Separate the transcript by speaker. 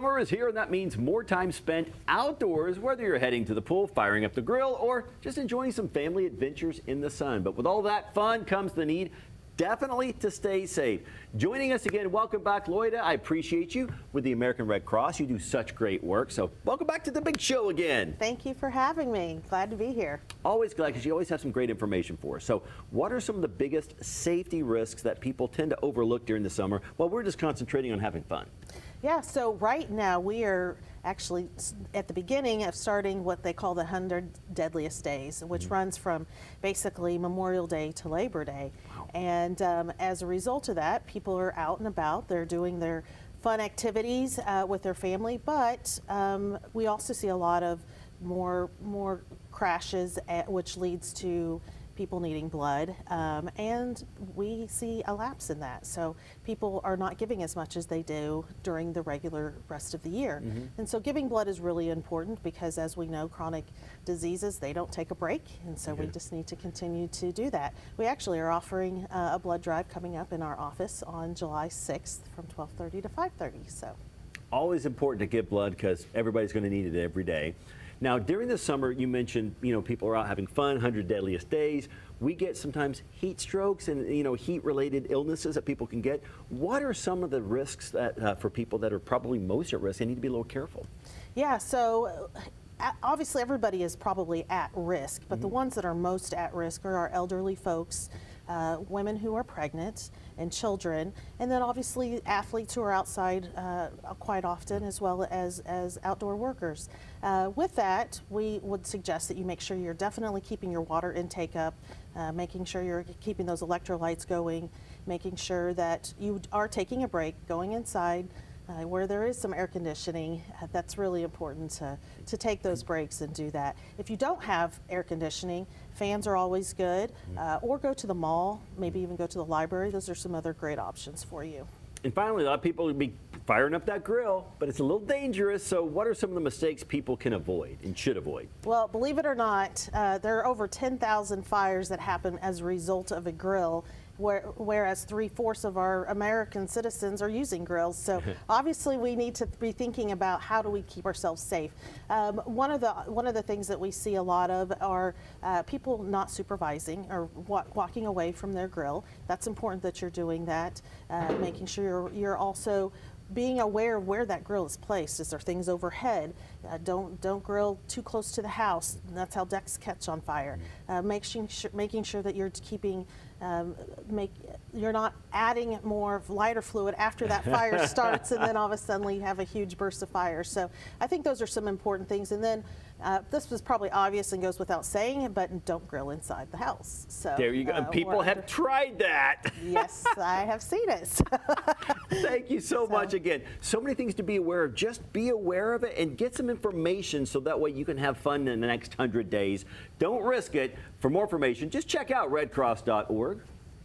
Speaker 1: Summer is here, and that means more time spent outdoors, whether you're heading to the pool, firing up the grill, or just enjoying some family adventures in the sun. But with all that fun comes the need definitely to stay safe. Joining us again, welcome back, Loida. I appreciate you with the American Red Cross. You do such great work. So welcome back to the big show again.
Speaker 2: Thank you for having me. Glad to be here.
Speaker 1: Always glad, because you always have some great information for us. So what are some of the biggest safety risks that people tend to overlook during the summer while we're just concentrating on having fun?
Speaker 2: Yeah, so right now we are actually at the beginning of starting what they call the 100 Deadliest Days, which runs from basically Memorial Day to Labor Day.
Speaker 1: Wow.
Speaker 2: And as a result of that, people are out and about. They're doing their fun activities with their family, but we also see a lot of more crashes, which leads to people needing blood, and we see a lapse in that. So people are not giving as much as they do during the regular rest of the year. And so giving blood is really important, because as we know, chronic diseases, they don't take a break, and so we just need to continue to do that. We actually are offering a blood drive coming up in our office on July 6th from 12:30 to 5:30. So
Speaker 1: Always important to give blood, because everybody's going to need it every day. Now, during the summer, you mentioned, people are out having fun, 100 Deadliest Days. We get sometimes heat strokes and, heat-related illnesses that people can get. What are some of the risks that for people that are probably most at risk? They need to be a little careful.
Speaker 2: yeah, so obviously everybody is probably at risk, but the ones that are most at risk are our elderly folks, women who are pregnant, and children, and then obviously athletes who are outside quite often, as well as outdoor workers. With that, we would suggest that you make sure you're definitely keeping your water intake up, making sure you're keeping those electrolytes going, making sure that you are taking a break, going inside, where there is some air conditioning. That's really important to take those breaks and do that. If you don't have air conditioning, fans are always good, or go to the mall, maybe even go to the library. Those are some other great options for you.
Speaker 1: And finally, a lot of people would be firing up that grill, but it's a little dangerous. So what are some of the mistakes people can avoid and should avoid?
Speaker 2: Well, believe it or not, there are over 10,000 fires that happen as a result of a grill, whereas 3/4 of our American citizens are using grills. So obviously we need to be thinking about how do we keep ourselves safe. One of the things that we see a lot of are people not supervising or walking away from their grill. That's important that you're doing that, making sure you're also being aware of where that grill is placed. Is there things overhead? Don't grill too close to the house. That's how decks catch on fire. Making sure that you're keeping, you're not adding more lighter fluid after that fire starts, and then all of a sudden you have a huge burst of fire. So I think those are some important things. And then this was probably obvious and goes without saying, but don't grill inside the house. So
Speaker 1: There you go. And people have tried that.
Speaker 2: Yes, I have seen it.
Speaker 1: Thank you so much again. So many things to be aware of. Just be aware of it and get some information so that way you can have fun in the next 100 days. Don't risk it. For more information, just check out redcross.org.